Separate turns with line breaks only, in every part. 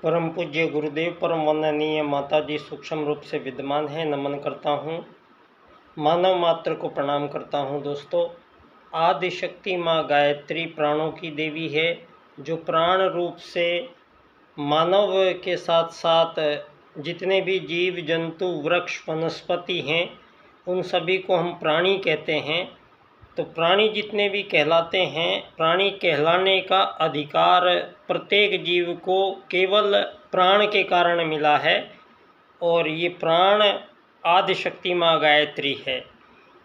परम पूज्य गुरुदेव, परम वंदनीय माता जी सूक्ष्म रूप से विद्यमान है। नमन करता हूँ, मानव मात्र को प्रणाम करता हूँ। दोस्तों, आदि शक्ति माँ गायत्री प्राणों की देवी है, जो प्राण रूप से मानव के साथ साथ जितने भी जीव जंतु वृक्ष वनस्पति हैं उन सभी को हम प्राणी कहते हैं। तो प्राणी जितने भी कहलाते हैं, प्राणी कहलाने का अधिकार प्रत्येक जीव को केवल प्राण के कारण मिला है, और ये प्राण आदि शक्ति माँ गायत्री है।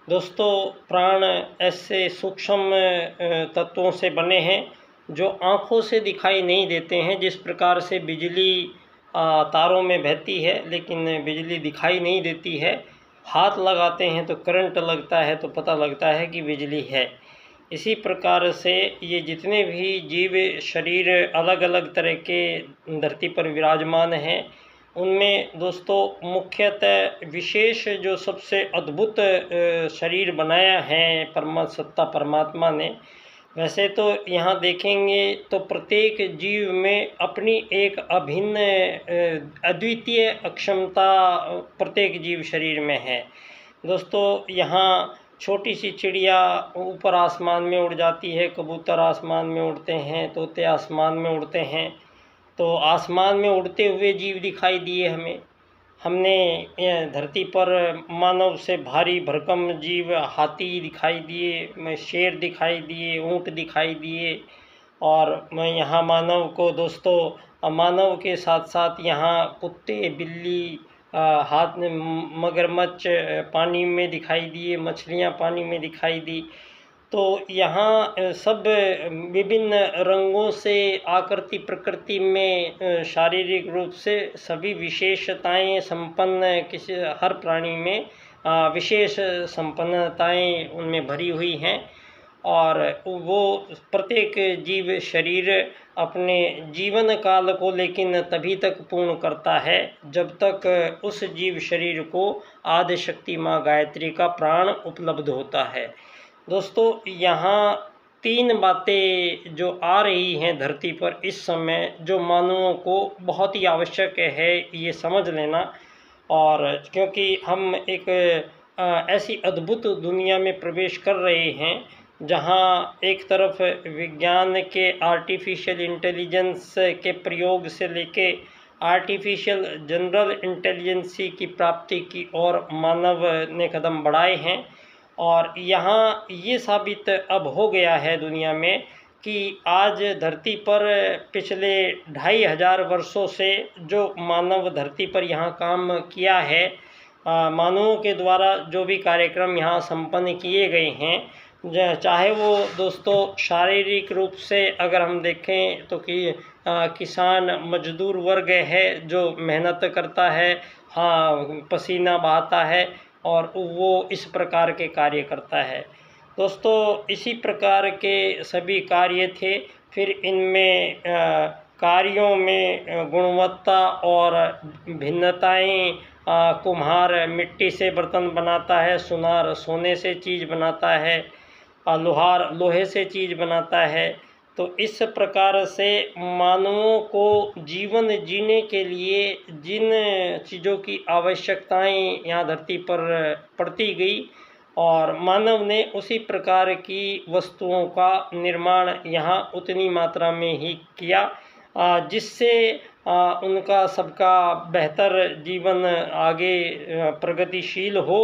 दोस्तों, प्राण ऐसे सूक्ष्म तत्वों से बने हैं जो आँखों से दिखाई नहीं देते हैं। जिस प्रकार से बिजली तारों में बहती है लेकिन बिजली दिखाई नहीं देती है, हाथ लगाते हैं तो करंट लगता है तो पता लगता है कि बिजली है। इसी प्रकार से ये जितने भी जीव शरीर अलग अलग तरह के धरती पर विराजमान हैं, उनमें दोस्तों मुख्यतः विशेष जो सबसे अद्भुत शरीर बनाया है सत्ता परमात्मा ने, वैसे तो यहाँ देखेंगे तो प्रत्येक जीव में अपनी एक अभिन्न अद्वितीय अक्षमता प्रत्येक जीव शरीर में है। दोस्तों, यहाँ छोटी सी चिड़िया ऊपर आसमान में उड़ जाती है, कबूतर आसमान में उड़ते हैं, तोते आसमान में उड़ते हैं। तो आसमान में उड़ते हुए जीव दिखाई दिए हमें। हमने धरती पर मानव से भारी भरकम जीव हाथी दिखाई दिए, शेर दिखाई दिए, ऊँट दिखाई दिए। और मैं यहाँ मानव को दोस्तों, मानव के साथ साथ यहाँ कुत्ते, बिल्ली, हाथ में मगरमच्छ पानी में दिखाई दिए, मछलियाँ पानी में दिखाई दी। तो यहाँ सब विभिन्न रंगों से आकृति प्रकृति में शारीरिक रूप से सभी विशेषताएं संपन्न हर प्राणी में विशेष संपन्नताएं उनमें भरी हुई हैं। और वो प्रत्येक जीव शरीर अपने जीवन काल को लेकिन तभी तक पूर्ण करता है जब तक उस जीव शरीर को आदि शक्ति माँ गायत्री का प्राण उपलब्ध होता है। दोस्तों, यहाँ तीन बातें जो आ रही हैं धरती पर इस समय, जो मानवों को बहुत ही आवश्यक है ये समझ लेना। और क्योंकि हम एक ऐसी अद्भुत दुनिया में प्रवेश कर रहे हैं जहाँ एक तरफ विज्ञान के आर्टिफिशियल इंटेलिजेंस के प्रयोग से लेके आर्टिफिशियल जनरल इंटेलिजेंसी की प्राप्ति की ओर मानव ने कदम बढ़ाए हैं। और यहाँ ये साबित अब हो गया है दुनिया में कि आज धरती पर पिछले 2500 वर्षों से जो मानव धरती पर यहाँ काम किया है, मानवों के द्वारा जो भी कार्यक्रम यहाँ संपन्न किए गए हैं, चाहे वो दोस्तों शारीरिक रूप से अगर हम देखें तो कि किसान मजदूर वर्ग है जो मेहनत करता है, पसीना बहाता है और वो इस प्रकार के कार्य करता है। दोस्तों, इसी प्रकार के सभी कार्य थे। फिर इनमें कार्यों में गुणवत्ता और भिन्नताएं, कुम्हार मिट्टी से बर्तन बनाता है, सुनार सोने से चीज़ बनाता है, लोहार लोहे से चीज़ बनाता है। तो इस प्रकार से मानवों को जीवन जीने के लिए जिन चीज़ों की आवश्यकताएं यहाँ धरती पर पड़ती गई, और मानव ने उसी प्रकार की वस्तुओं का निर्माण यहाँ उतनी मात्रा में ही किया जिससे उनका सबका बेहतर जीवन आगे प्रगतिशील हो।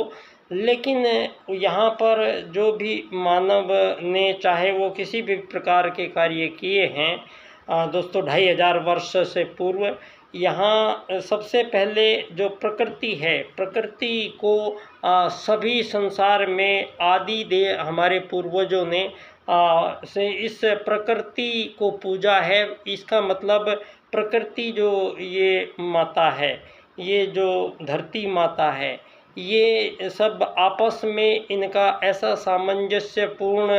लेकिन यहाँ पर जो भी मानव ने चाहे वो किसी भी प्रकार के कार्य किए हैं दोस्तों 2500 वर्ष से पूर्व, यहाँ सबसे पहले जो प्रकृति है, प्रकृति को सभी संसार में आदि दे हमारे पूर्वजों ने से इस प्रकृति को पूजा है। इसका मतलब प्रकृति जो ये माता है, ये जो धरती माता है, ये सब आपस में इनका ऐसा सामंजस्यपूर्ण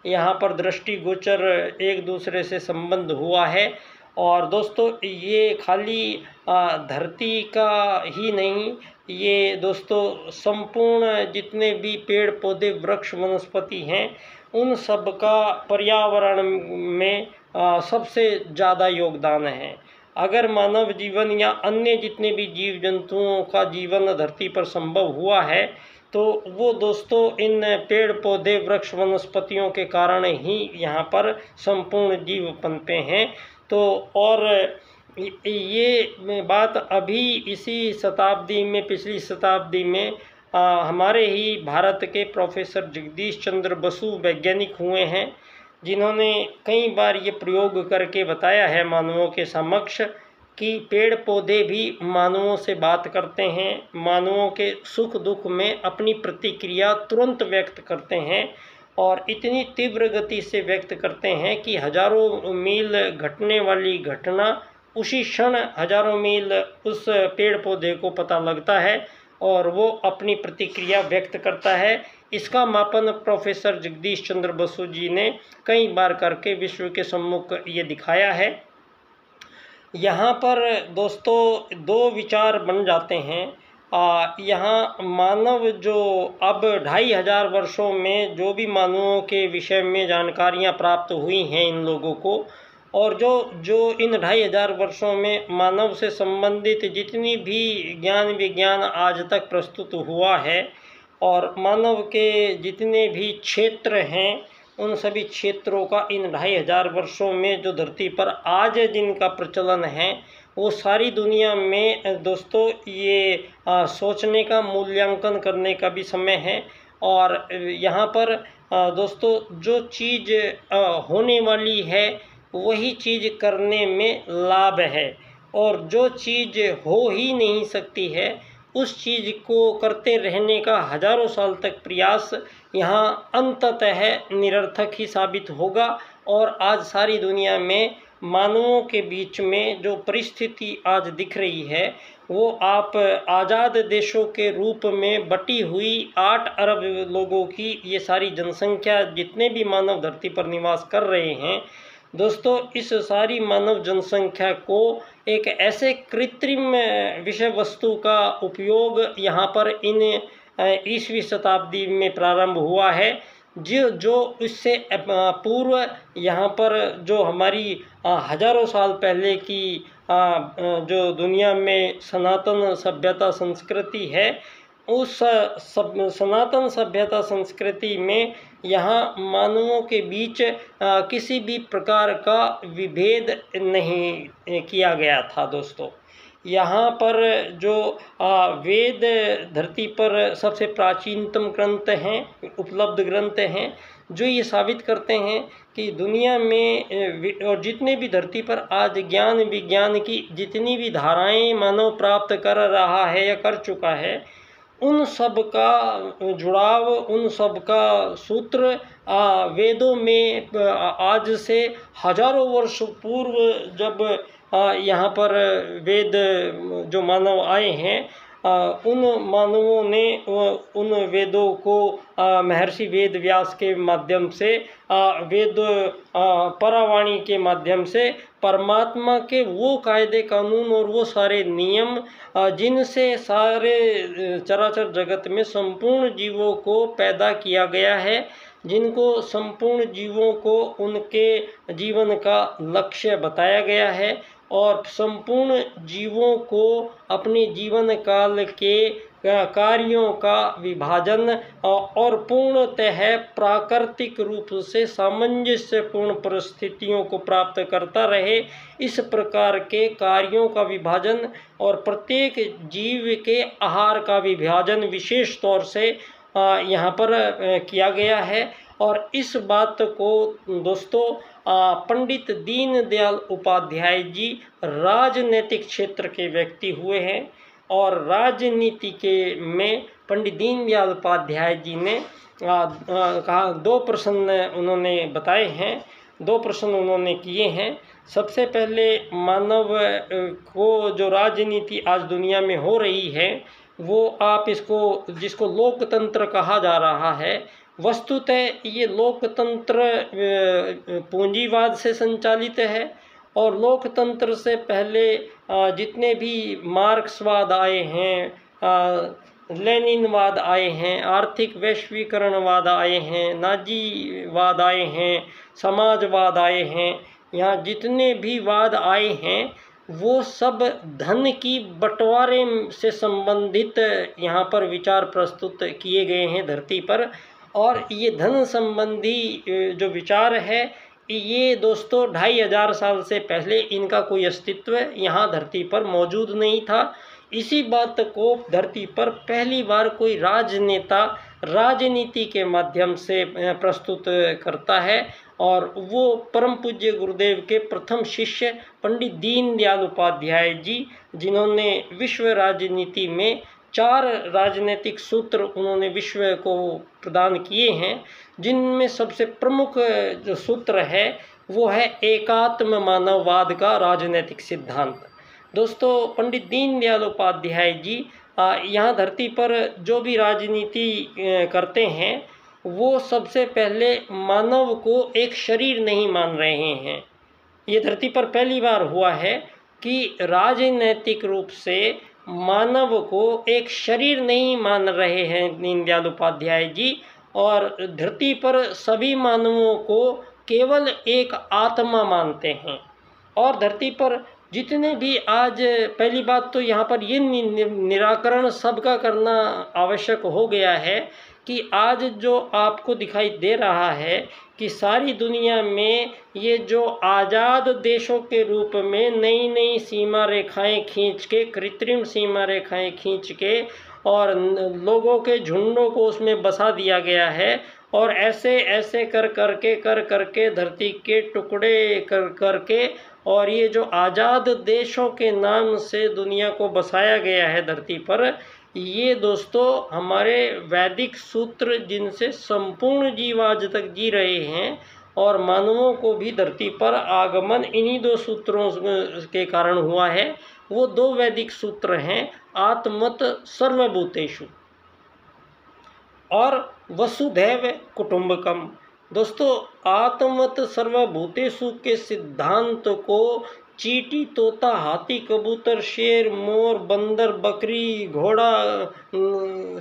यहाँ पर दृष्टिगोचर एक दूसरे से संबंध हुआ है। और दोस्तों, ये खाली धरती का ही नहीं, ये दोस्तों संपूर्ण जितने भी पेड़ पौधे वृक्ष वनस्पति हैं उन सब का पर्यावरण में सबसे ज़्यादा योगदान है। अगर मानव जीवन या अन्य जितने भी जीव जंतुओं का जीवन धरती पर संभव हुआ है तो वो दोस्तों इन पेड़ पौधे वृक्ष वनस्पतियों के कारण ही यहाँ पर संपूर्ण जीव पनपे हैं। तो और ये बात अभी इसी शताब्दी में, पिछली शताब्दी में हमारे ही भारत के प्रोफेसर जगदीश चंद्र बसु वैज्ञानिक हुए हैं, जिन्होंने कई बार ये प्रयोग करके बताया है मानवों के समक्ष कि पेड़ पौधे भी मानवों से बात करते हैं, मानवों के सुख दुख में अपनी प्रतिक्रिया तुरंत व्यक्त करते हैं और इतनी तीव्र गति से व्यक्त करते हैं कि हजारों मील घटने वाली घटना उसी क्षण हजारों मील उस पेड़ पौधे को पता लगता है और वो अपनी प्रतिक्रिया व्यक्त करता है। इसका मापन प्रोफेसर जगदीश चंद्र बसु जी ने कई बार करके विश्व के सम्मुख ये दिखाया है। यहाँ पर दोस्तों दो विचार बन जाते हैं। यहाँ मानव जो अब 2500 वर्षों में जो भी मानवों के विषय में जानकारियाँ प्राप्त हुई हैं इन लोगों को, और जो इन 2500 वर्षों में मानव से संबंधित जितनी भी ज्ञान विज्ञान आज तक प्रस्तुत हुआ है और मानव के जितने भी क्षेत्र हैं उन सभी क्षेत्रों का इन 2500 वर्षों में जो धरती पर आज जिनका प्रचलन है वो सारी दुनिया में दोस्तों ये सोचने का, मूल्यांकन करने का भी समय है। और यहाँ पर दोस्तों जो चीज़ होने वाली है वही चीज़ करने में लाभ है, और जो चीज़ हो ही नहीं सकती है उस चीज़ को करते रहने का हजारों साल तक प्रयास यहाँ अंततः निरर्थक ही साबित होगा। और आज सारी दुनिया में मानवों के बीच में जो परिस्थिति आज दिख रही है वो आप आज़ाद देशों के रूप में बटी हुई 8 अरब लोगों की ये सारी जनसंख्या, जितने भी मानव धरती पर निवास कर रहे हैं दोस्तों, इस सारी मानव जनसंख्या को एक ऐसे कृत्रिम विषय वस्तु का उपयोग यहाँ पर इन 20वीं शताब्दी में प्रारंभ हुआ है, जो इससे पूर्व यहाँ पर जो हमारी हजारों साल पहले की जो दुनिया में सनातन सभ्यता संस्कृति है, उस सनातन सभ्यता संस्कृति में यहाँ मानवों के बीच किसी भी प्रकार का विभेद नहीं किया गया था दोस्तों। यहाँ पर जो वेद धरती पर सबसे प्राचीनतम ग्रंथ हैं, उपलब्ध ग्रंथ हैं, जो ये साबित करते हैं कि दुनिया में और जितने भी धरती पर आज ज्ञान विज्ञान की जितनी भी धाराएं मानव प्राप्त कर रहा है या कर चुका है, उन सब का जुड़ाव, उन सब का सूत्र वेदों में आज से हजारों वर्ष पूर्व जब यहाँ पर वेद जो मानव आए हैं उन मानवों ने उन वेदों को महर्षि वेद व्यास के माध्यम से, वेद परावाणी के माध्यम से परमात्मा के वो कायदे कानून और वो सारे नियम जिनसे सारे चराचर जगत में संपूर्ण जीवों को पैदा किया गया है, जिनको संपूर्ण जीवों को उनके जीवन का लक्ष्य बताया गया है और संपूर्ण जीवों को अपने जीवन काल के कार्यों का विभाजन और पूर्णतः प्राकृतिक रूप से सामंजस्यपूर्ण परिस्थितियों को प्राप्त करता रहे, इस प्रकार के कार्यों का विभाजन और प्रत्येक जीव के आहार का विभाजन विशेष तौर से यहाँ पर किया गया है। और इस बात को दोस्तों पंडित दीनदयाल उपाध्याय जी राजनीतिक क्षेत्र के व्यक्ति हुए हैं और राजनीति के में पंडित दीनदयाल उपाध्याय जी ने कहा 2 प्रश्न उन्होंने बताए हैं, 2 प्रश्न उन्होंने किए हैं। सबसे पहले मानव को जो राजनीति आज दुनिया में हो रही है वो आप इसको, जिसको लोकतंत्र कहा जा रहा है, वस्तुतः ये लोकतंत्र पूंजीवाद से संचालित है और लोकतंत्र से पहले जितने भी मार्क्सवाद आए हैं, लेनिनवाद आए हैं, आर्थिक वैश्वीकरणवाद आए हैं, नाजीवाद आए हैं, समाजवाद आए हैं, यहाँ जितने भी वाद आए हैं वो सब धन की बंटवारे से संबंधित यहाँ पर विचार प्रस्तुत किए गए हैं धरती पर। और ये धन संबंधी जो विचार है, ये दोस्तों 2500 साल से पहले इनका कोई अस्तित्व यहाँ धरती पर मौजूद नहीं था। इसी बात को धरती पर पहली बार कोई राजनेता राजनीति के माध्यम से प्रस्तुत करता है, और वो परम पूज्य गुरुदेव के प्रथम शिष्य पंडित दीनदयाल उपाध्याय जी, जिन्होंने विश्व राजनीति में 4 राजनीतिक सूत्र उन्होंने विश्व को प्रदान किए हैं, जिनमें सबसे प्रमुख जो सूत्र है वो है एकात्म मानववाद का राजनीतिक सिद्धांत। दोस्तों, पंडित दीनदयाल उपाध्याय जी यहाँ धरती पर जो भी राजनीति करते हैं, वो सबसे पहले मानव को एक शरीर नहीं मान रहे हैं। ये धरती पर पहली बार हुआ है कि राजनैतिक रूप से मानव को एक शरीर नहीं मान रहे हैं दीनदयाल उपाध्याय जी, और धरती पर सभी मानवों को केवल एक आत्मा मानते हैं। और धरती पर जितने भी आज, पहली बात तो यहाँ पर ये निराकरण सबका करना आवश्यक हो गया है कि आज जो आपको दिखाई दे रहा है कि सारी दुनिया में ये जो आज़ाद देशों के रूप में नई नई सीमा रेखाएं खींच के, कृत्रिम सीमा रेखाएं खींच के और लोगों के झुंडों को उसमें बसा दिया गया है, और ऐसे ऐसे कर करके धरती के टुकड़े कर करके, और ये जो आज़ाद देशों के नाम से दुनिया को बसाया गया है धरती पर, ये दोस्तों हमारे वैदिक सूत्र जिनसे संपूर्ण जीव आज तक जी रहे हैं, और मानवों को भी धरती पर आगमन इन्हीं 2 सूत्रों के कारण हुआ है। वो 2 वैदिक सूत्र हैं, आत्मत सर्वभूतेषु और वसुधैव कुटुंबकम। दोस्तों, आत्मत सर्वभूतेषु के सिद्धांत को चींटी, तोता, हाथी, कबूतर, शेर, मोर, बंदर, बकरी, घोड़ा,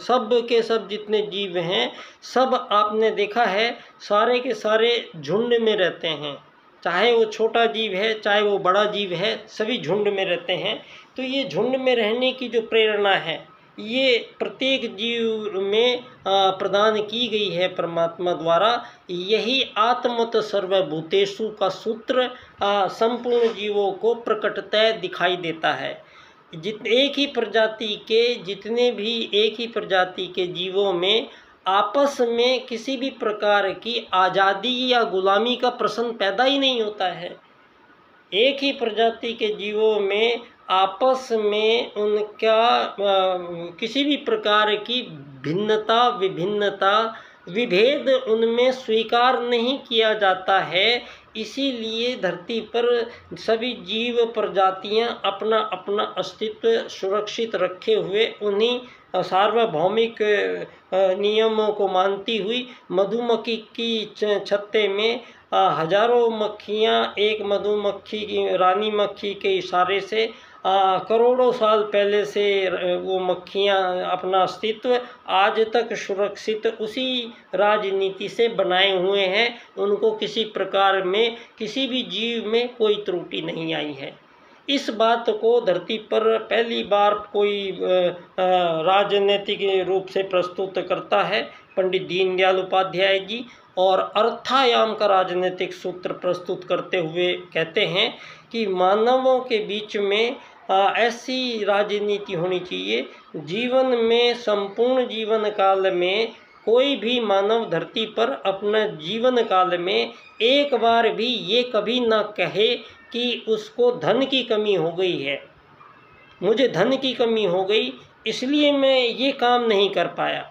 सब के सब जितने जीव हैं, सब आपने देखा है सारे के सारे झुंड में रहते हैं। चाहे वो छोटा जीव है, चाहे वो बड़ा जीव है, सभी झुंड में रहते हैं। तो ये झुंड में रहने की जो प्रेरणा है, ये प्रत्येक जीव में प्रदान की गई है परमात्मा द्वारा। यही आत्मत सर्वभूतेषु का सूत्र संपूर्ण जीवों को प्रकटतः दिखाई देता है। एक ही प्रजाति के जितने भी एक ही प्रजाति के जीवों में आपस में किसी भी प्रकार की आज़ादी या गुलामी का प्रश्न पैदा ही नहीं होता है। एक ही प्रजाति के जीवों में आपस में उनका किसी भी प्रकार की भिन्नता, विभिन्नता, विभेद उनमें स्वीकार नहीं किया जाता है। इसीलिए धरती पर सभी जीव प्रजातियां अपना अपना अस्तित्व सुरक्षित रखे हुए उन्हीं सार्वभौमिक नियमों को मानती हुई मधुमक्खी की छत्ते में हजारों मक्खियां एक मधुमक्खी की, रानी मक्खी के इशारे से करोड़ों साल पहले से वो मक्खियाँ अपना अस्तित्व आज तक सुरक्षित उसी राजनीति से बनाए हुए हैं। उनको किसी प्रकार में किसी भी जीव में कोई त्रुटि नहीं आई है। इस बात को धरती पर पहली बार कोई राजनीतिक रूप से प्रस्तुत करता है पंडित दीनदयाल उपाध्याय जी, और अर्थायाम का राजनीतिक सूत्र प्रस्तुत करते हुए कहते हैं कि मानवों के बीच में ऐसी राजनीति होनी चाहिए, जीवन में संपूर्ण जीवन काल में कोई भी मानव धरती पर अपना जीवन काल में एक बार भी ये कभी ना कहे कि उसको धन की कमी हो गई है, मुझे धन की कमी हो गई इसलिए मैं ये काम नहीं कर पाया।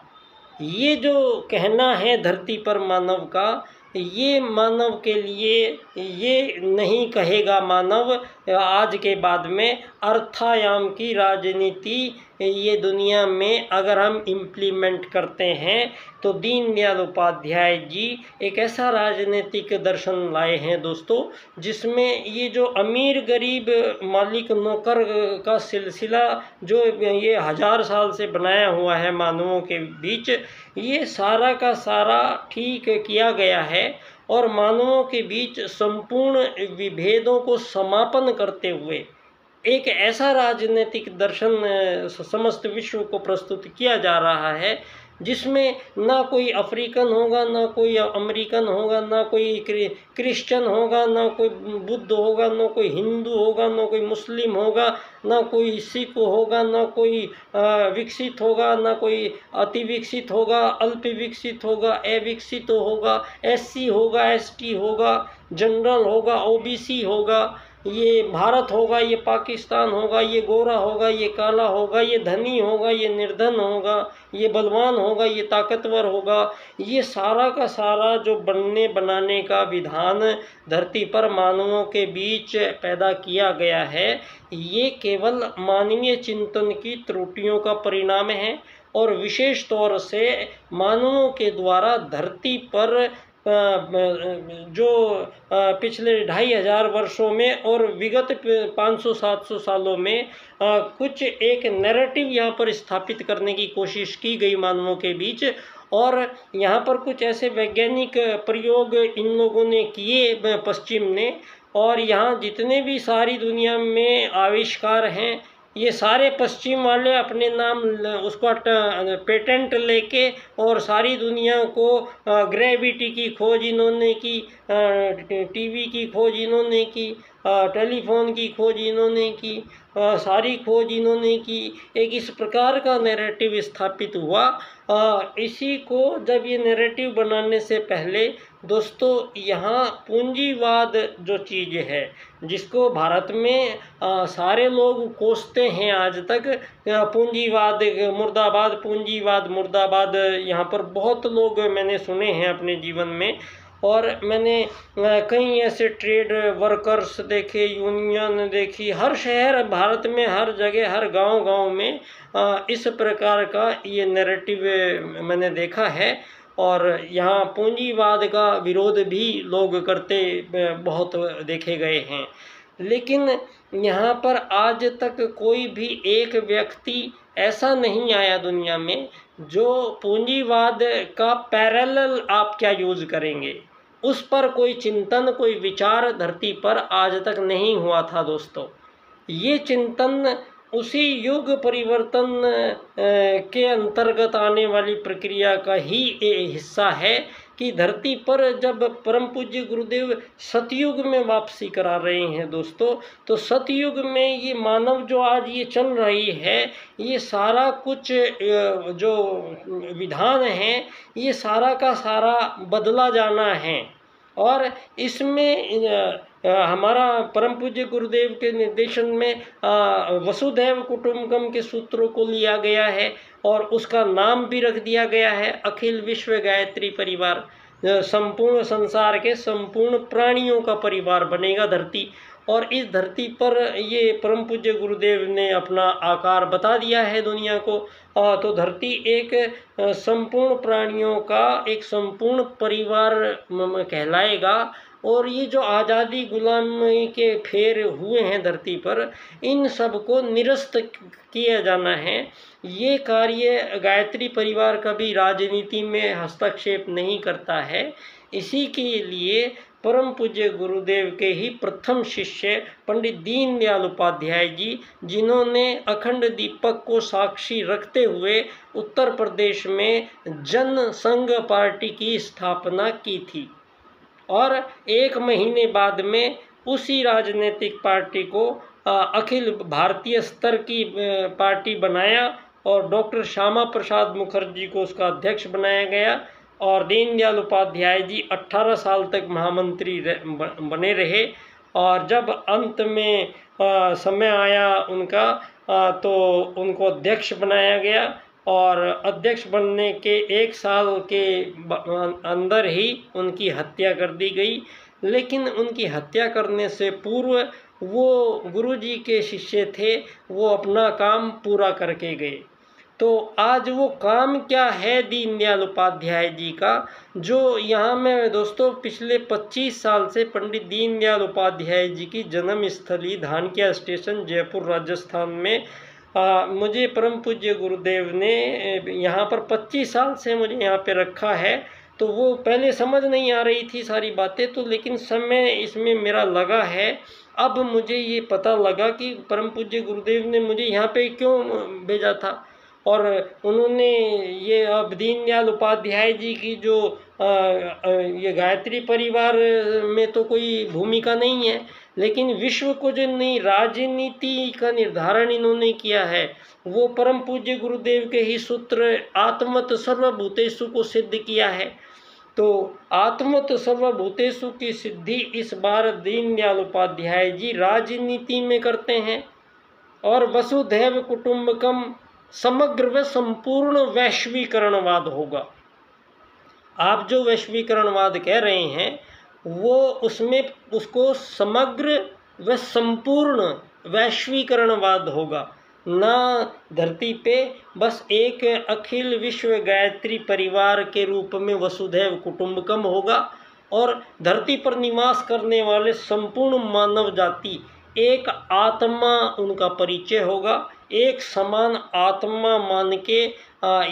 ये जो कहना है धरती पर मानव का, ये मानव के लिए ये नहीं कहेगा मानव आज के बाद में। अर्थायाम की राजनीति ये दुनिया में अगर हम इम्प्लीमेंट करते हैं तो दीनदयाल उपाध्याय जी एक ऐसा राजनीतिक दर्शन लाए हैं दोस्तों, जिसमें ये जो अमीर गरीब मालिक नौकर का सिलसिला जो ये 1000 साल से बनाया हुआ है मानवों के बीच, ये सारा का सारा ठीक किया गया है, और मानवों के बीच संपूर्ण विभेदों को समापन करते हुए एक ऐसा राजनीतिक दर्शन समस्त विश्व को प्रस्तुत किया जा रहा है जिसमें ना कोई अफ्रीकन होगा, ना कोई अमेरिकन होगा, ना कोई क्रिश्चियन होगा, ना कोई बुद्ध होगा, ना कोई हिंदू होगा, ना कोई मुस्लिम होगा, ना कोई सिख होगा, ना कोई विकसित होगा, ना कोई अति विकसित होगा, अल्प विकसित होगा, अविकसित होगा, एससी होगा, एसटी होगा, जनरल होगा, ओबीसी होगा, ये भारत होगा, ये पाकिस्तान होगा, ये गोरा होगा, ये काला होगा, ये धनी होगा, ये निर्धन होगा, ये बलवान होगा, ये ताकतवर होगा। ये सारा का सारा जो बनने बनाने का विधान धरती पर मानवों के बीच पैदा किया गया है, ये केवल मानवीय चिंतन की त्रुटियों का परिणाम है और विशेष तौर से मानवों के द्वारा धरती पर जो पिछले 2500 वर्षों में और विगत 500-700 सालों में कुछ एक नैरेटिव यहाँ पर स्थापित करने की कोशिश की गई मानवों के बीच, और यहाँ पर कुछ ऐसे वैज्ञानिक प्रयोग इन लोगों ने किए पश्चिम ने, और यहाँ जितने भी सारी दुनिया में आविष्कार हैं ये सारे पश्चिम वाले अपने नाम उसका पेटेंट लेके और सारी दुनिया को ग्रेविटी की खोज इन्होंने की, टीवी की खोज इन्होंने की, टेलीफोन की खोज इन्होंने की, सारी खोज इन्होंने की। एक इस प्रकार का नैरेटिव स्थापित हुआ। इसी को जब ये नैरेटिव बनाने से पहले दोस्तों यहाँ पूंजीवाद जो चीज़ है जिसको भारत में सारे लोग कोसते हैं आज तक, पूंजीवाद मुर्दाबाद, पूंजीवाद मुर्दाबाद, यहाँ पर बहुत लोग मैंने सुने हैं अपने जीवन में। और मैंने कई ऐसे ट्रेड वर्कर्स देखे, यूनियन देखी, हर शहर भारत में हर जगह हर गांव में इस प्रकार का ये नैरेटिव मैंने देखा है। और यहाँ पूंजीवाद का विरोध भी लोग करते बहुत देखे गए हैं, लेकिन यहाँ पर आज तक कोई भी एक व्यक्ति ऐसा नहीं आया दुनिया में जो पूंजीवाद का पैरेलल आप क्या यूज़ करेंगे उस पर कोई चिंतन, कोई विचार धरती पर आज तक नहीं हुआ था दोस्तों। ये चिंतन उसी युग परिवर्तन के अंतर्गत आने वाली प्रक्रिया का ही हिस्सा है कि धरती पर जब परम पूज्य गुरुदेव सतयुग में वापसी करा रहे हैं दोस्तों, तो सतयुग में ये मानव जो आज ये चल रही है, ये सारा कुछ जो विधान है ये सारा का सारा बदला जाना है। और इसमें हमारा परम पूज्य गुरुदेव के निर्देशन में वसुधैव कुटुंबकम के सूत्रों को लिया गया है और उसका नाम भी रख दिया गया है अखिल विश्व गायत्री परिवार। संपूर्ण संसार के संपूर्ण प्राणियों का परिवार बनेगा धरती, और इस धरती पर ये परम पूज्य गुरुदेव ने अपना आकार बता दिया है दुनिया को। तो धरती एक संपूर्ण प्राणियों का एक संपूर्ण परिवार कहलाएगा। और ये जो आज़ादी गुलामी के फेर हुए हैं धरती पर, इन सब को निरस्त किया जाना है। ये कार्य गायत्री परिवार कभी राजनीति में हस्तक्षेप नहीं करता है। इसी के लिए परम पूज्य गुरुदेव के ही प्रथम शिष्य पंडित दीनदयाल उपाध्याय जी, जिन्होंने अखंड दीपक को साक्षी रखते हुए उत्तर प्रदेश में जन संघ पार्टी की स्थापना की थी, और एक महीने बाद में उसी राजनीतिक पार्टी को अखिल भारतीय स्तर की पार्टी बनाया और डॉक्टर श्यामा प्रसाद मुखर्जी को उसका अध्यक्ष बनाया गया। और दीनदयाल उपाध्याय जी 18 साल तक महामंत्री बने रहे, और जब अंत में समय आया उनका तो उनको अध्यक्ष बनाया गया। और अध्यक्ष बनने के 1 साल के अंदर ही उनकी हत्या कर दी गई, लेकिन उनकी हत्या करने से पूर्व वो गुरुजी के शिष्य थे, वो अपना काम पूरा करके गए। तो आज वो काम क्या है दीनदयाल उपाध्याय जी का, जो यहाँ में दोस्तों पिछले 25 साल से पंडित दीनदयाल उपाध्याय जी की जन्मस्थली धानक्या स्टेशन जयपुर राजस्थान में मुझे परम पूज्य गुरुदेव ने यहाँ पर 25 साल से मुझे यहाँ पे रखा है। तो वो पहले समझ नहीं आ रही थी सारी बातें, तो लेकिन समय इसमें मेरा लगा है। अब मुझे ये पता लगा कि परम पूज्य गुरुदेव ने मुझे यहाँ पे क्यों भेजा था, और उन्होंने ये अब दीनदयाल उपाध्याय जी की जो ये गायत्री परिवार में तो कोई भूमिका नहीं है, लेकिन विश्व को जो नई राजनीति का निर्धारण इन्होंने किया है वो परम पूज्य गुरुदेव के ही सूत्र आत्मत सर्वभूतेषु को सिद्ध किया है। तो आत्मत सर्वभूतेषु की सिद्धि इस बार दीनदयाल उपाध्याय जी राजनीति में करते हैं, और वसुधैव कुटुंबकम समग्र व संपूर्ण वैश्वीकरणवाद होगा। आप जो वैश्वीकरणवाद कह रहे हैं वो उसमें उसको समग्र व संपूर्ण वैश्वीकरणवाद होगा, ना धरती पे बस एक अखिल विश्व गायत्री परिवार के रूप में वसुधैव कुटुंबकम होगा, और धरती पर निवास करने वाले संपूर्ण मानव जाति एक आत्मा उनका परिचय होगा, एक समान आत्मा मान के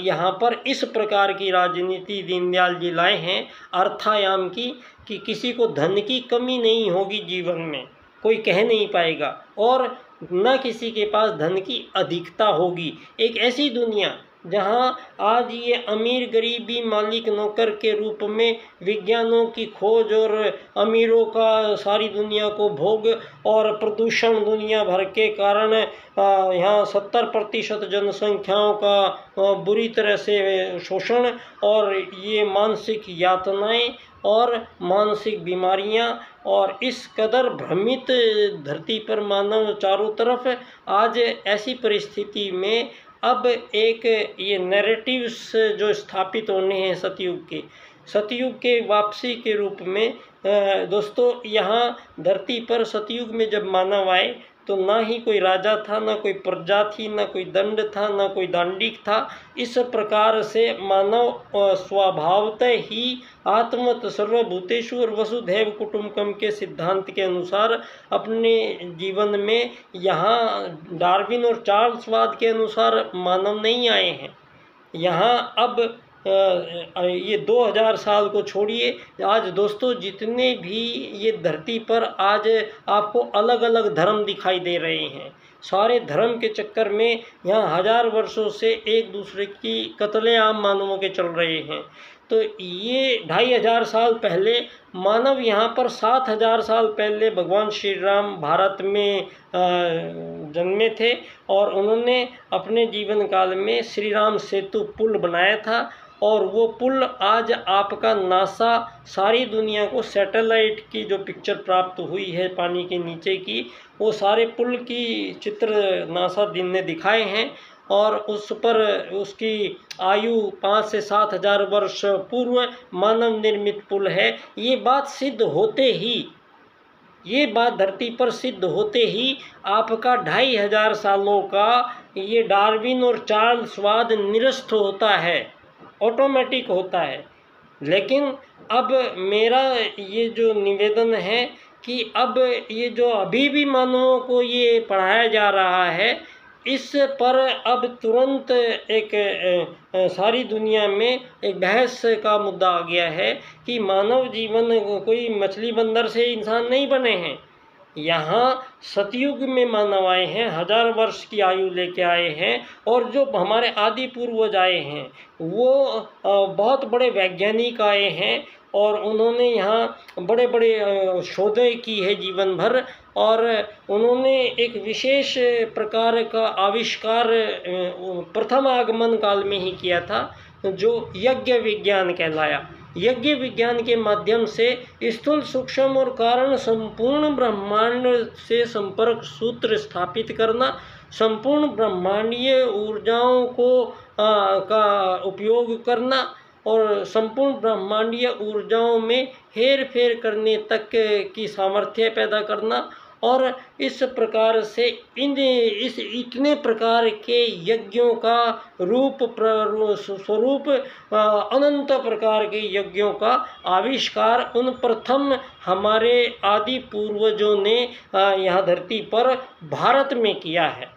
यहाँ पर इस प्रकार की राजनीति दीनदयाल जी लाए हैं अर्थायाम की, कि किसी को धन की कमी नहीं होगी जीवन में, कोई कह नहीं पाएगा, और न किसी के पास धन की अधिकता होगी। एक ऐसी दुनिया जहाँ आज ये अमीर गरीबी मालिक नौकर के रूप में विज्ञानों की खोज और अमीरों का सारी दुनिया को भोग और प्रदूषण दुनिया भर के कारण यहाँ 70% जनसंख्याओं का बुरी तरह से शोषण और ये मानसिक यातनाएं और मानसिक बीमारियां, और इस कदर भ्रमित धरती पर मानव चारों तरफ, आज ऐसी परिस्थिति में अब एक ये नैरेटिव्स जो स्थापित होने हैं सतयुग के वापसी के रूप में। दोस्तों, यहाँ धरती पर सतयुग में जब मानव आए तो ना ही कोई राजा था, ना कोई प्रजा थी, ना कोई दंड था, ना कोई दांडिक था। इस प्रकार से मानव स्वभावतः ही आत्मत सर्वभूतेषु और वसुधैव कुटुंबकम के सिद्धांत के अनुसार अपने जीवन में यहाँ डार्विन और चार्ल्सवाद के अनुसार मानव नहीं आए हैं। यहाँ अब ये 2000 साल को छोड़िए, आज दोस्तों जितने भी ये धरती पर आज आपको अलग अलग धर्म दिखाई दे रहे हैं, सारे धर्म के चक्कर में यहाँ 1000 वर्षों से एक दूसरे की कत्लेआम मानवों के चल रहे हैं। तो ये 2500 साल पहले मानव यहाँ पर 7000 साल पहले भगवान श्री राम भारत में जन्मे थे, और उन्होंने अपने जीवन काल में श्री राम सेतु पुल बनाया था, और वो पुल आज आपका नासा सारी दुनिया को सैटेलाइट की जो पिक्चर प्राप्त हुई है पानी के नीचे की, वो सारे पुल की चित्र नासा दिन ने दिखाए हैं, और उस पर उसकी आयु 5 से 7 हज़ार वर्ष पूर्व मानव निर्मित पुल है। ये बात सिद्ध होते ही, ये बात धरती पर सिद्ध होते ही आपका 2500 सालों का ये डार्विन और चार्ल्सवाद निरस्त होता है, ऑटोमेटिक होता है। लेकिन अब मेरा ये जो निवेदन है कि अब ये जो अभी भी मानवों को ये पढ़ाया जा रहा है, इस पर अब तुरंत एक सारी दुनिया में एक बहस का मुद्दा आ गया है कि मानव जीवन कोई मछली बंदर से इंसान नहीं बने हैं। यहाँ सतयुग में मानव आए हैं, 1000 वर्ष की आयु लेके आए हैं, और जो हमारे आदि पूर्वज आए हैं वो बहुत बड़े वैज्ञानिक आए हैं, और उन्होंने यहाँ बड़े बड़े शोधें की है जीवन भर, और उन्होंने एक विशेष प्रकार का आविष्कार प्रथम आगमन काल में ही किया था, जो यज्ञ विज्ञान कहलाया। यज्ञ विज्ञान के माध्यम से स्थूल सूक्ष्म और कारण संपूर्ण ब्रह्मांड से संपर्क सूत्र स्थापित करना, संपूर्ण ब्रह्मांडीय ऊर्जाओं को का उपयोग करना, और संपूर्ण ब्रह्मांडीय ऊर्जाओं में हेर फेर करने तक की सामर्थ्य पैदा करना, और इस प्रकार से इस इतने प्रकार के यज्ञों का स्वरूप अनंत प्रकार के यज्ञों का आविष्कार उन प्रथम हमारे आदि पूर्वजों ने यहाँ धरती पर भारत में किया है।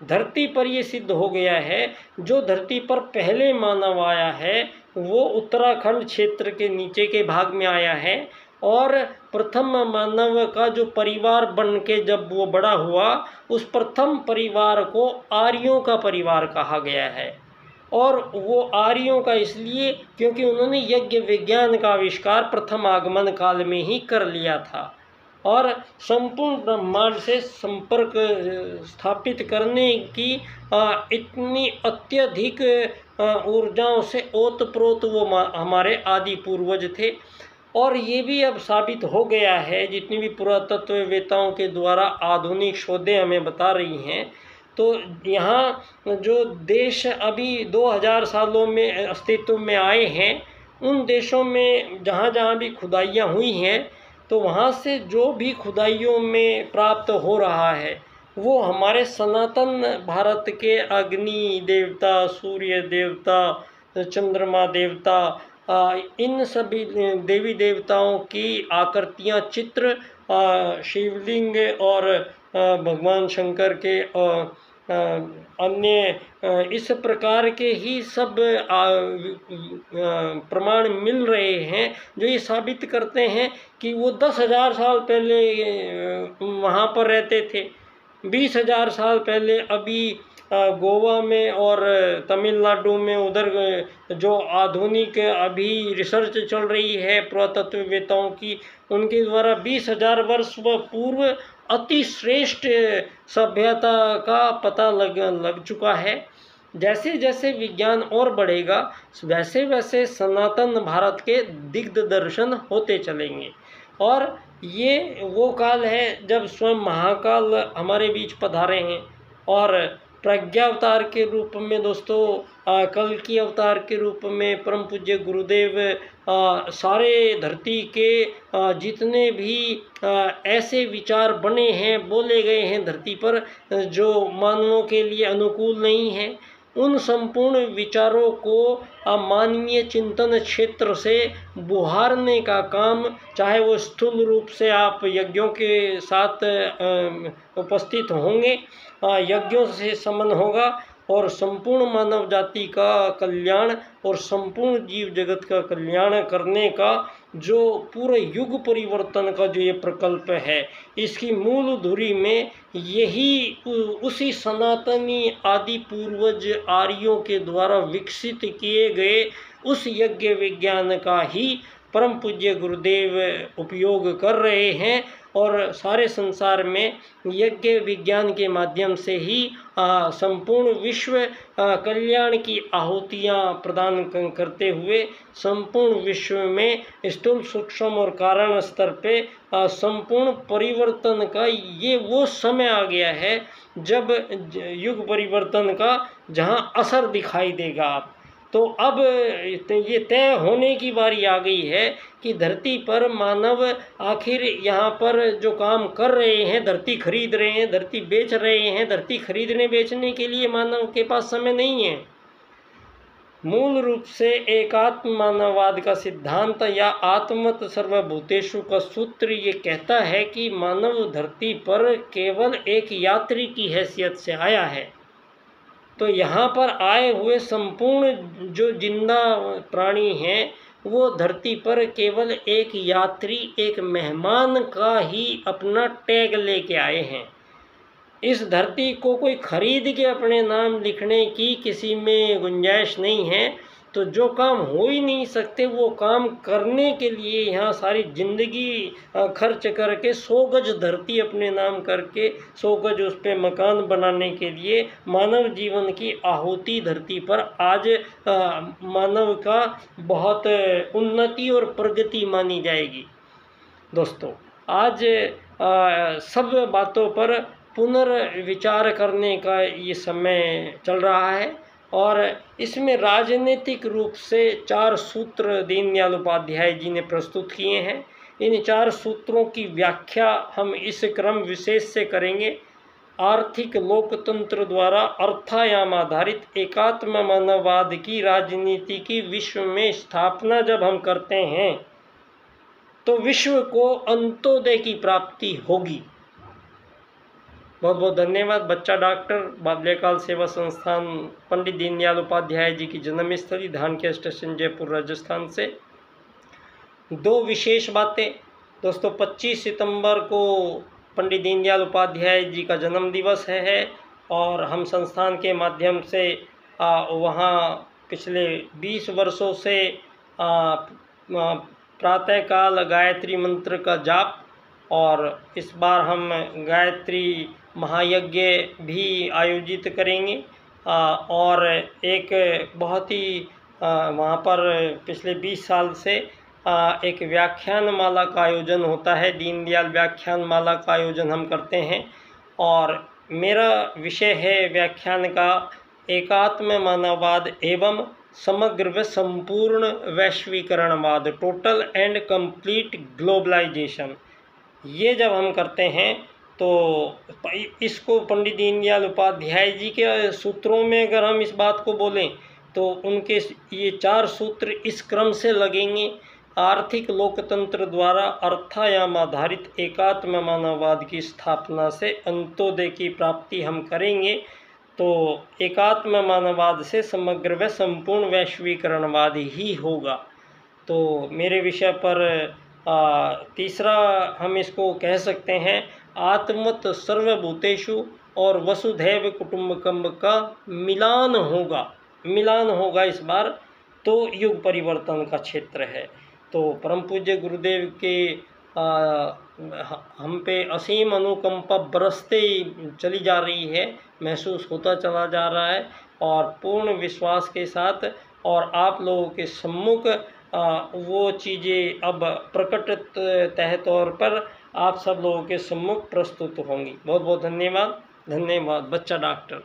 धरती पर ये सिद्ध हो गया है, जो धरती पर पहले मानव आया है वो उत्तराखंड क्षेत्र के नीचे के भाग में आया है। और प्रथम मानव का जो परिवार बन के जब वो बड़ा हुआ, उस प्रथम परिवार को आर्यों का परिवार कहा गया है। और वो आर्यों का इसलिए क्योंकि उन्होंने यज्ञ विज्ञान का आविष्कार प्रथम आगमन काल में ही कर लिया था। और संपूर्ण ब्रह्मांड से संपर्क स्थापित करने की इतनी अत्यधिक ऊर्जाओं से ओतप्रोत वो हमारे आदि पूर्वज थे। और ये भी अब साबित हो गया है, जितनी भी पुरातत्ववेताओं के द्वारा आधुनिक शोधें हमें बता रही हैं, तो यहाँ जो देश अभी 2000 सालों में अस्तित्व में आए हैं, उन देशों में जहाँ जहाँ भी खुदाइयाँ हुई हैं, तो वहाँ से जो भी खुदाइयों में प्राप्त हो रहा है वो हमारे सनातन भारत के अग्नि देवता, सूर्य देवता, चंद्रमा देवता, इन सभी देवी देवताओं की आकृतियाँ, चित्र, शिवलिंग और भगवान शंकर के अन्य इस प्रकार के ही सब प्रमाण मिल रहे हैं, जो ये साबित करते हैं कि वो 10,000 साल पहले वहाँ पर रहते थे। 20,000 साल पहले अभी गोवा में और तमिलनाडु में उधर जो आधुनिक अभी रिसर्च चल रही है पुरातत्ववेताओं की, उनके द्वारा 20,000 वर्ष पूर्व अति श्रेष्ठ सभ्यता का पता लग चुका है। जैसे जैसे विज्ञान और बढ़ेगा, वैसे वैसे सनातन भारत के दिग्दर्शन होते चलेंगे। और ये वो काल है जब स्वयं महाकाल हमारे बीच पधारे हैं। और प्रज्ञा अवतार के रूप में दोस्तों, कल्कि अवतार के रूप में परम पूज्य गुरुदेव सारे धरती के जितने भी ऐसे विचार बने हैं, बोले गए हैं धरती पर, जो मानवों के लिए अनुकूल नहीं हैं, उन संपूर्ण विचारों को मानवीय चिंतन क्षेत्र से बुहारने का काम, चाहे वो स्थूल रूप से आप यज्ञों के साथ उपस्थित होंगे, यज्ञों से समन होगा, और संपूर्ण मानव जाति का कल्याण और संपूर्ण जीव जगत का कल्याण करने का जो पूरे युग परिवर्तन का जो ये प्रकल्प है, इसकी मूल धुरी में यही उसी सनातनी आदि पूर्वज आर्यों के द्वारा विकसित किए गए उस यज्ञ विज्ञान का ही परम पूज्य गुरुदेव उपयोग कर रहे हैं। और सारे संसार में यज्ञ विज्ञान के माध्यम से ही संपूर्ण विश्व कल्याण की आहुतियाँ प्रदान करते हुए संपूर्ण विश्व में स्थूल, सूक्ष्म और कारण स्तर पे संपूर्ण परिवर्तन का ये वो समय आ गया है जब युग परिवर्तन का जहाँ असर दिखाई देगा आप। तो अब ये तय होने की बारी आ गई है कि धरती पर मानव आखिर यहाँ पर जो काम कर रहे हैं, धरती खरीद रहे हैं, धरती बेच रहे हैं, धरती खरीदने बेचने के लिए मानव के पास समय नहीं है। मूल रूप से एकात्म मानववाद का सिद्धांत या आत्मत सर्वभूतेषु का सूत्र ये कहता है कि मानव धरती पर केवल एक यात्री की हैसियत से आया है। तो यहाँ पर आए हुए संपूर्ण जो जिंदा प्राणी हैं, वो धरती पर केवल एक यात्री, एक मेहमान का ही अपना टैग लेके आए हैं। इस धरती को कोई खरीद के अपने नाम लिखने की किसी में गुंजाइश नहीं है। तो जो काम हो ही नहीं सकते, वो काम करने के लिए यहाँ सारी जिंदगी खर्च करके 100 गज धरती अपने नाम करके 100 गज उस पर मकान बनाने के लिए मानव जीवन की आहुति धरती पर आज मानव का बहुत उन्नति और प्रगति मानी जाएगी। दोस्तों, आज सब बातों पर पुनर्विचार करने का ये समय चल रहा है और इसमें राजनीतिक रूप से 4 सूत्र दीनदयाल उपाध्याय जी ने प्रस्तुत किए हैं। इन 4 सूत्रों की व्याख्या हम इस क्रम विशेष से करेंगे। आर्थिक लोकतंत्र द्वारा अर्थायाम आधारित एकात्म मानववाद की राजनीति की विश्व में स्थापना जब हम करते हैं तो विश्व को अंत्योदय की प्राप्ति होगी। बहुत बहुत धन्यवाद। बच्चा डॉक्टर बाल्यकाल सेवा संस्थान पंडित दीनदयाल उपाध्याय जी की जन्मस्थली धानक्या स्टेशन जयपुर राजस्थान से। दो विशेष बातें दोस्तों, 25 सितंबर को पंडित दीनदयाल उपाध्याय जी का जन्म दिवस है और हम संस्थान के माध्यम से वहाँ पिछले 20 वर्षों से प्रातःकाल गायत्री मंत्र का जाप, और इस बार हम गायत्री महायज्ञ भी आयोजित करेंगे। और एक बहुत ही वहाँ पर पिछले 20 साल से एक व्याख्यान माला का आयोजन होता है, दीनदयाल व्याख्यान माला का आयोजन हम करते हैं। और मेरा विषय है व्याख्यान का एकात्म मानववाद एवं समग्र व संपूर्ण वैश्वीकरणवाद, टोटल एंड कंप्लीट ग्लोबलाइजेशन। ये जब हम करते हैं तो इसको पंडित दीनदयाल उपाध्याय जी के सूत्रों में अगर हम इस बात को बोलें तो उनके ये 4 सूत्र इस क्रम से लगेंगे। आर्थिक लोकतंत्र द्वारा अर्थायाम आधारित एकात्म मानववाद की स्थापना से अंत्योदय की प्राप्ति हम करेंगे, तो एकात्म मानववाद से समग्र व संपूर्ण वैश्वीकरणवाद ही होगा। तो मेरे विषय पर तीसरा हम इसको कह सकते हैं आत्मत सर्वभूतेषु और वसुधैव कुटुंबकम का मिलान होगा इस बार। तो युग परिवर्तन का क्षेत्र है। तो परम पूज्य गुरुदेव के हम पे असीम अनुकंपा बरसते चली जा रही है, महसूस होता चला जा रहा है, और पूर्ण विश्वास के साथ और आप लोगों के सम्मुख वो चीज़ें अब प्रकट तह तौर पर आप सब लोगों के सम्मुख प्रस्तुत होंगी। बहुत बहुत धन्यवाद। बच्चा डॉक्टर।